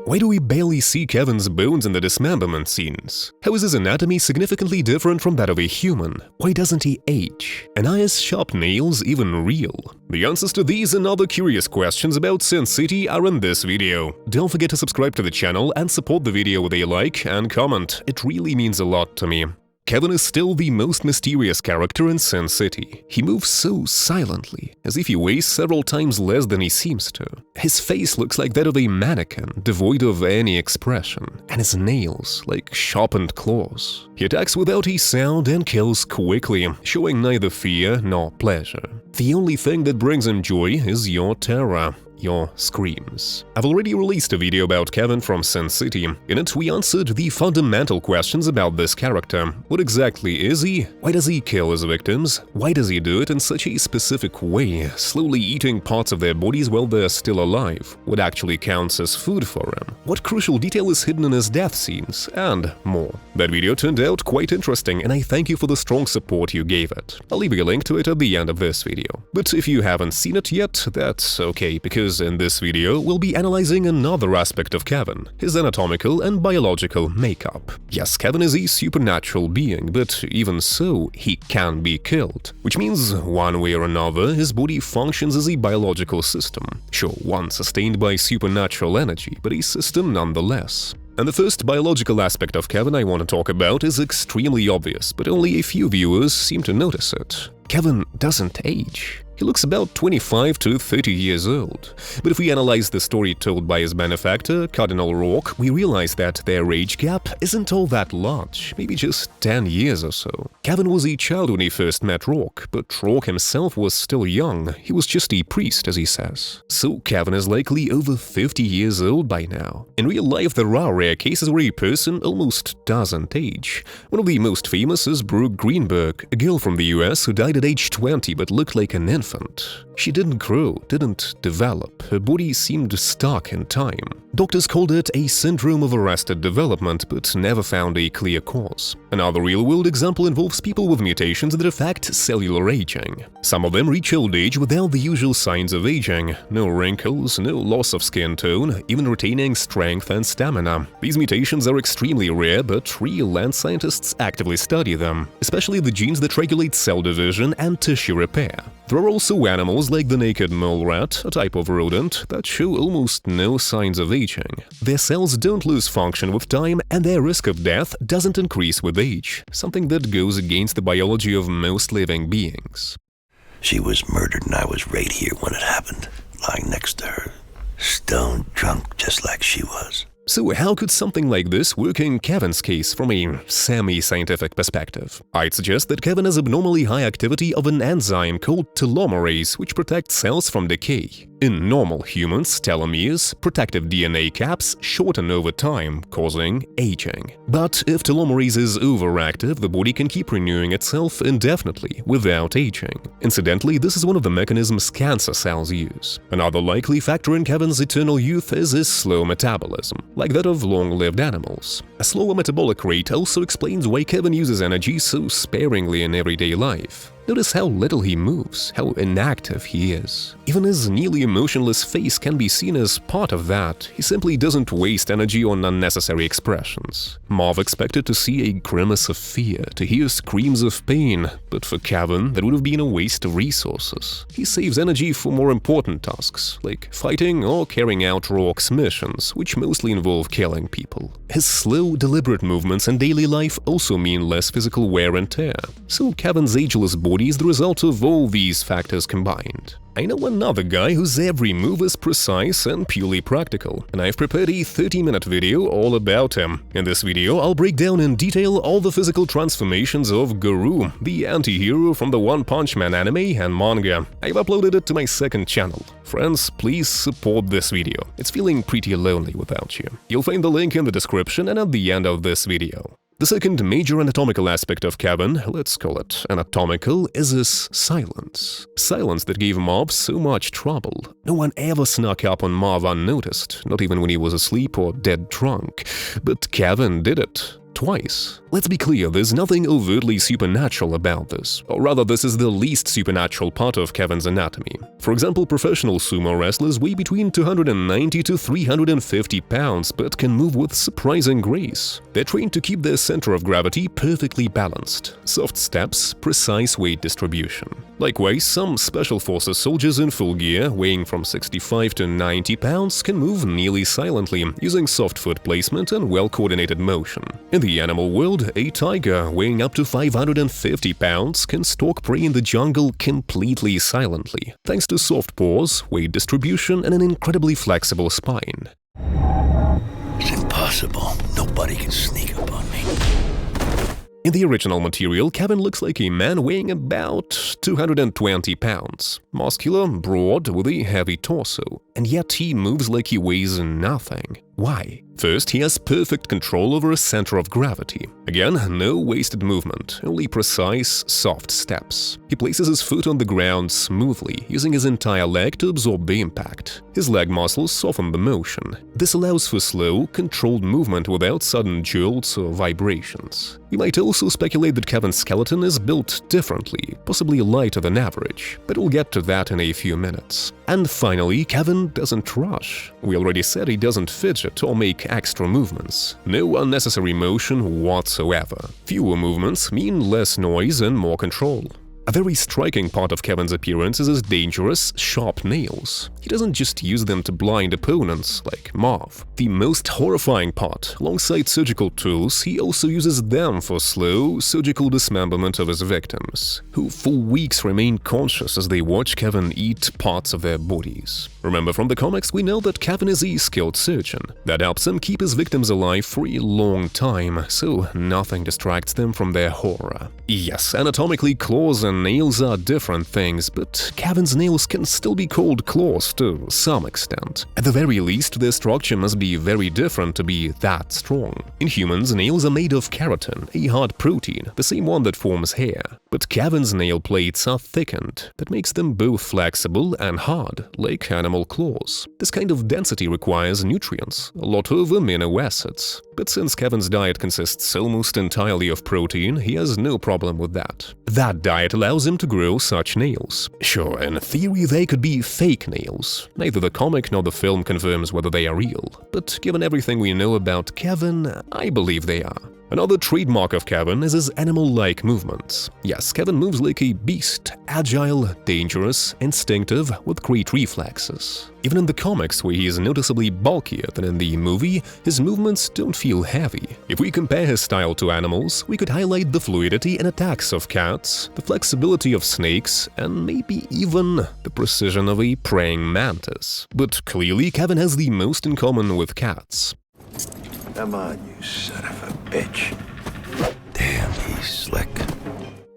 Why do we barely see Kevin's bones in the dismemberment scenes? How is his anatomy significantly different from that of a human? Why doesn't he age? And are his sharp nails even real? The answers to these and other curious questions about Sin City are in this video. Don't forget to subscribe to the channel and support the video with a like and comment. It really means a lot to me. Kevin is still the most mysterious character in Sin City. He moves so silently, as if he weighs several times less than he seems to. His face looks like that of a mannequin, devoid of any expression, and his nails like sharpened claws. He attacks without a sound and kills quickly, showing neither fear nor pleasure. The only thing that brings him joy is your terror. Your screams. I've already released a video about Kevin from Sin City. In it, we answered the fundamental questions about this character. What exactly is he? Why does he kill his victims? Why does he do it in such a specific way, slowly eating parts of their bodies while they're still alive? What actually counts as food for him? What crucial detail is hidden in his death scenes? And more. That video turned out quite interesting, and I thank you for the strong support you gave it. I'll leave a link to it at the end of this video. But if you haven't seen it yet, that's okay, because in this video, we'll be analyzing another aspect of Kevin, his anatomical and biological makeup. Yes, Kevin is a supernatural being, but even so, he can be killed. Which means, one way or another, his body functions as a biological system. Sure, one sustained by supernatural energy, but a system nonetheless. And the first biological aspect of Kevin I want to talk about is extremely obvious, but only a few viewers seem to notice it. Kevin doesn't age. He looks about 25 to 30 years old. But if we analyze the story told by his benefactor, Cardinal Rourke, we realize that their age gap isn't all that large, maybe just 10 years or so. Kevin was a child when he first met Rourke, but Rourke himself was still young. He was just a priest, as he says. So Kevin is likely over 50 years old by now. In real life, there are rare cases where a person almost doesn't age. One of the most famous is Brooke Greenberg, a girl from the US who died at age 20 but looked like an infant. She didn't grow, didn't develop, her body seemed stuck in time. Doctors called it a syndrome of arrested development, but never found a clear cause. Another real-world example involves people with mutations that affect cellular aging. Some of them reach old age without the usual signs of aging. No wrinkles, no loss of skin tone, even retaining strength and stamina. These mutations are extremely rare, but real, and scientists actively study them, especially the genes that regulate cell division and tissue repair. There are also animals like the naked mole rat, a type of rodent, that show almost no signs of aging. Their cells don't lose function with time, and their risk of death doesn't increase with age, something that goes against the biology of most living beings. She was murdered and I was right here when it happened, lying next to her, stone drunk just like she was. So how could something like this work in Kevin's case from a semi-scientific perspective? I'd suggest that Kevin has abnormally high activity of an enzyme called telomerase, which protects cells from decay. In normal humans, telomeres, protective DNA caps, shorten over time, causing aging. But if telomerase is overactive, the body can keep renewing itself indefinitely without aging. Incidentally, this is one of the mechanisms cancer cells use. Another likely factor in Kevin's eternal youth is his slow metabolism, like that of long-lived animals. A slower metabolic rate also explains why Kevin uses energy so sparingly in everyday life. Notice how little he moves, how inactive he is. Even his nearly emotionless face can be seen as part of that. He simply doesn't waste energy on unnecessary expressions. Marv expected to see a grimace of fear, to hear screams of pain, but for Kevin, that would have been a waste of resources. He saves energy for more important tasks, like fighting or carrying out Rourke's missions, which mostly involve killing people. His slow, deliberate movements in daily life also mean less physical wear and tear. So Kevin's ageless body is the result of all these factors combined. I know another guy whose every move is precise and purely practical, and I've prepared a 30-minute video all about him. In this video, I'll break down in detail all the physical transformations of Guru, the anti-hero from the One Punch Man anime and manga. I've uploaded it to my second channel. Friends, please support this video. It's feeling pretty lonely without you. You'll find the link in the description and at the end of this video. The second major anatomical aspect of Kevin, let's call it anatomical, is his silence. Silence that gave Marv so much trouble. No one ever snuck up on Marv unnoticed, not even when he was asleep or dead drunk. But Kevin did it. twice. Let's be clear, there's nothing overtly supernatural about this, or rather this is the least supernatural part of Kevin's anatomy. For example, professional sumo wrestlers weigh between 290 to 350 pounds but can move with surprising grace. They're trained to keep their center of gravity perfectly balanced, soft steps, precise weight distribution. Likewise, some special forces soldiers in full gear, weighing from 65 to 90 pounds, can move nearly silently using soft foot placement and well-coordinated motion. In the animal world, a tiger weighing up to 550 pounds can stalk prey in the jungle completely silently, thanks to soft paws, weight distribution, and an incredibly flexible spine. It's impossible. Nobody can sneak up on me. In the original material, Kevin looks like a man weighing about 220 pounds, muscular, broad, with a heavy torso, and yet he moves like he weighs nothing. Why? First, he has perfect control over a center of gravity. Again, no wasted movement, only precise, soft steps. He places his foot on the ground smoothly, using his entire leg to absorb the impact. His leg muscles soften the motion. This allows for slow, controlled movement without sudden jolts or vibrations. We might also speculate that Kevin's skeleton is built differently, possibly lighter than average, but we'll get to that in a few minutes. And finally, Kevin doesn't rush. We already said he doesn't fidget or make extra movements. No unnecessary motion whatsoever. Fewer movements mean less noise and more control. A very striking part of Kevin's appearance is his dangerous, sharp nails. He doesn't just use them to blind opponents like Marv. The most horrifying part, alongside surgical tools, he also uses them for slow, surgical dismemberment of his victims, who for weeks remain conscious as they watch Kevin eat parts of their bodies. Remember from the comics, we know that Kevin is a skilled surgeon. That helps him keep his victims alive for a long time, so nothing distracts them from their horror. Yes, anatomically, claws and nails are different things, but Kevin's nails can still be called claws to some extent. At the very least, their structure must be very different to be that strong. In humans, nails are made of keratin, a hard protein, the same one that forms hair. But Kevin's nail plates are thickened. That makes them both flexible and hard, like animal claws. This kind of density requires nutrients, a lot of amino acids. But since Kevin's diet consists almost entirely of protein, he has no problem with that. That diet allows him to grow such nails. Sure, in theory they could be fake nails. Neither the comic nor the film confirms whether they are real. But given everything we know about Kevin, I believe they are. Another trademark of Kevin is his animal-like movements. Yes, Kevin moves like a beast, agile, dangerous, instinctive, with great reflexes. Even in the comics, where he is noticeably bulkier than in the movie, his movements don't feel heavy. If we compare his style to animals, we could highlight the fluidity and attacks of cats, the flexibility of snakes, and maybe even the precision of a praying mantis. But clearly, Kevin has the most in common with cats. Come on, you son of a bitch. Damn, he's slick.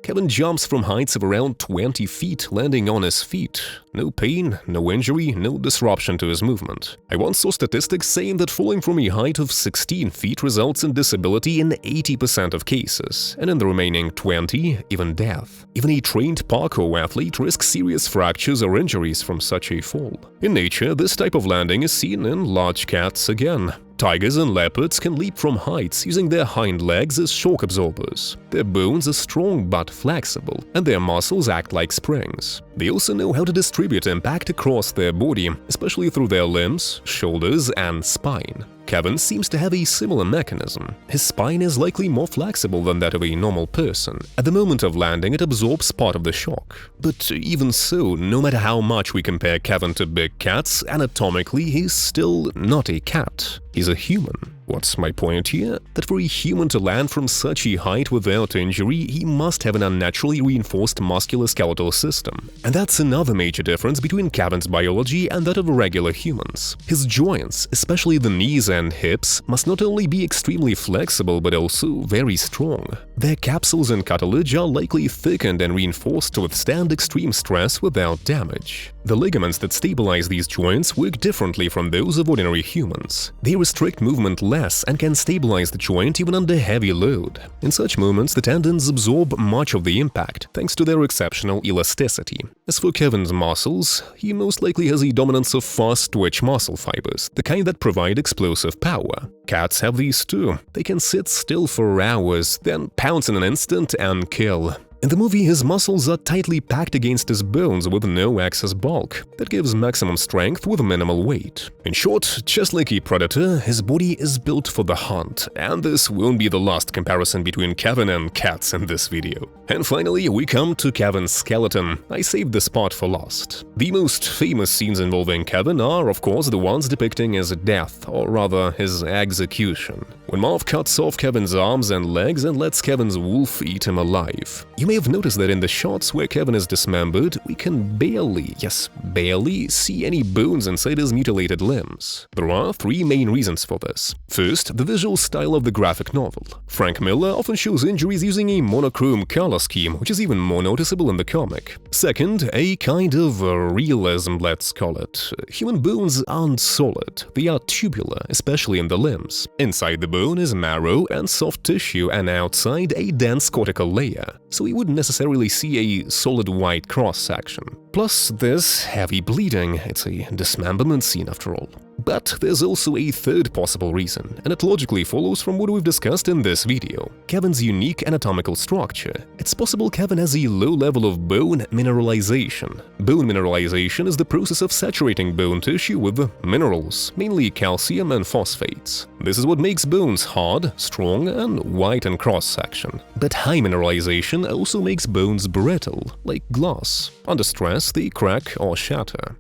Kevin jumps from heights of around 20 feet, landing on his feet. No pain, no injury, no disruption to his movement. I once saw statistics saying that falling from a height of 16 feet results in disability in 80% of cases, and in the remaining 20, even death. Even a trained parkour athlete risks serious fractures or injuries from such a fall. In nature, this type of landing is seen in large cats again. Tigers and leopards can leap from heights using their hind legs as shock absorbers. Their bones are strong but flexible, and their muscles act like springs. They also know how to distribute impact across their body, especially through their limbs, shoulders, and spine. Kevin seems to have a similar mechanism. His spine is likely more flexible than that of a normal person. At the moment of landing, it absorbs part of the shock. But even so, no matter how much we compare Kevin to big cats, anatomically he's still not a cat. He's a human. What's my point here? That for a human to land from such a height without injury, he must have an unnaturally reinforced musculoskeletal system. And that's another major difference between Kevin's biology and that of regular humans. His joints, especially the knees and hips, must not only be extremely flexible but also very strong. Their capsules and cartilage are likely thickened and reinforced to withstand extreme stress without damage. The ligaments that stabilize these joints work differently from those of ordinary humans. They restrict movement less and can stabilize the joint even under heavy load. In such moments, the tendons absorb much of the impact, thanks to their exceptional elasticity. As for Kevin's muscles, he most likely has a dominance of fast-twitch muscle fibers, the kind that provide explosive power. Cats have these too. They can sit still for hours, then pounce in an instant and kill. In the movie, his muscles are tightly packed against his bones with no excess bulk. That gives maximum strength with minimal weight. In short, just like a predator, his body is built for the hunt, and this won't be the last comparison between Kevin and cats in this video. And finally, we come to Kevin's skeleton. I saved this part for last. The most famous scenes involving Kevin are, of course, the ones depicting his death, or rather, his execution. When Marv cuts off Kevin's arms and legs and lets Kevin's wolf eat him alive. You may have noticed that in the shots where Kevin is dismembered, we can barely, yes, barely, see any bones inside his mutilated limbs. There are three main reasons for this. First, the visual style of the graphic novel. Frank Miller often shows injuries using a monochrome color scheme, which is even more noticeable in the comic. Second, a kind of realism, let's call it. Human bones aren't solid, they are tubular, especially in the limbs. Inside the bone is marrow and soft tissue, and outside a dense cortical layer, so we wouldn't necessarily see a solid white cross-section. Plus, there's heavy bleeding. It's a dismemberment scene after all. But there's also a third possible reason, and it logically follows from what we've discussed in this video: Kevin's unique anatomical structure. It's possible Kevin has a low level of bone mineralization. Bone mineralization is the process of saturating bone tissue with minerals, mainly calcium and phosphates. This is what makes bones hard, strong, and white in cross-section. But high mineralization also makes bones brittle, like glass. Under stress, they crack or shatter.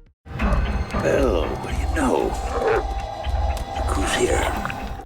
Well, what do you know? Look who's here.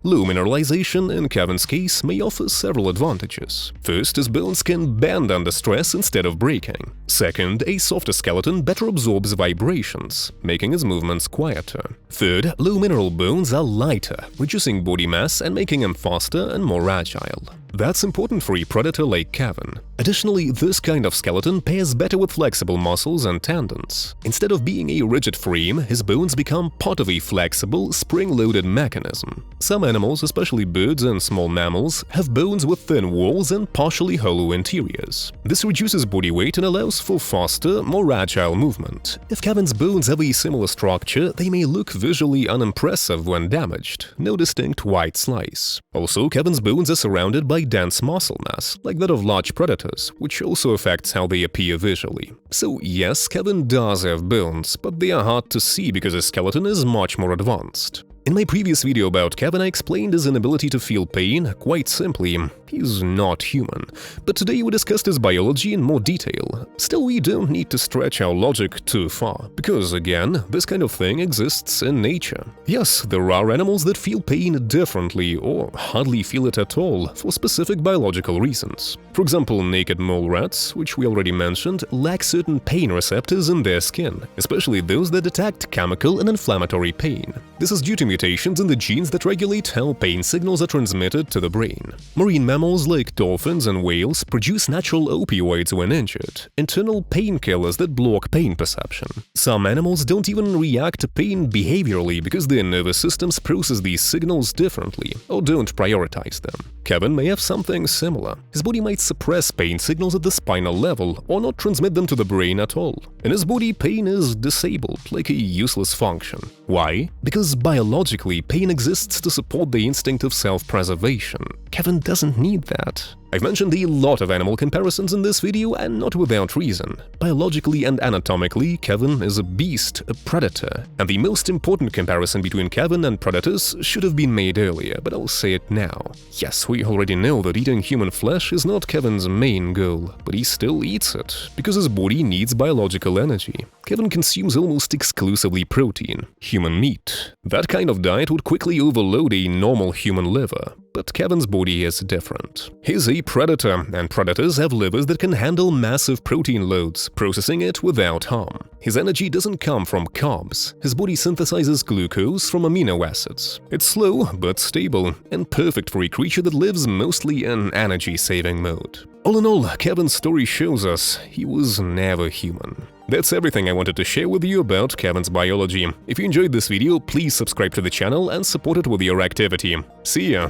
Low mineralization, in Kevin's case, may offer several advantages. First, his bones can bend under stress instead of breaking. Second, a softer skeleton better absorbs vibrations, making his movements quieter. Third, low mineral bones are lighter, reducing body mass and making him faster and more agile. That's important for a predator like Kevin. Additionally, this kind of skeleton pairs better with flexible muscles and tendons. Instead of being a rigid frame, his bones become part of a flexible, spring-loaded mechanism. Some animals, especially birds and small mammals, have bones with thin walls and partially hollow interiors. This reduces body weight and allows for faster, more agile movement. If Kevin's bones have a similar structure, they may look visually unimpressive when damaged, no distinct white slice. Also, Kevin's bones are surrounded by dense muscle mass, like that of large predators, which also affects how they appear visually. So yes, Kevin does have bones, but they are hard to see because his skeleton is much more advanced. In my previous video about Kevin, I explained his inability to feel pain. Quite simply, he's not human. But today we discussed his biology in more detail. Still, we don't need to stretch our logic too far, because again, this kind of thing exists in nature. Yes, there are animals that feel pain differently or hardly feel it at all for specific biological reasons. For example, naked mole rats, which we already mentioned, lack certain pain receptors in their skin, especially those that detect chemical and inflammatory pain. This is due to mutations in the genes that regulate how pain signals are transmitted to the brain. Marine mammals like dolphins and whales produce natural opioids when injured, internal painkillers that block pain perception. Some animals don't even react to pain behaviorally because their nervous systems process these signals differently or don't prioritize them. Kevin may have something similar. His body might suppress pain signals at the spinal level or not transmit them to the brain at all. In his body, pain is disabled, like a useless function. Why? Because biologically, pain exists to support the instinct of self-preservation. Kevin doesn't need that. I've mentioned a lot of animal comparisons in this video, and not without reason. Biologically and anatomically, Kevin is a beast, a predator. And the most important comparison between Kevin and predators should have been made earlier, but I'll say it now. Yes, we already know that eating human flesh is not Kevin's main goal, but he still eats it, because his body needs biological energy. Kevin consumes almost exclusively protein, human meat. That kind of diet would quickly overload a normal human liver. But Kevin's body is different. He's a predator, and predators have livers that can handle massive protein loads, processing it without harm. His energy doesn't come from carbs. His body synthesizes glucose from amino acids. It's slow but stable, and perfect for a creature that lives mostly in energy-saving mode. All in all, Kevin's story shows us he was never human. That's everything I wanted to share with you about Kevin's biology. If you enjoyed this video, please subscribe to the channel and support it with your activity. See ya!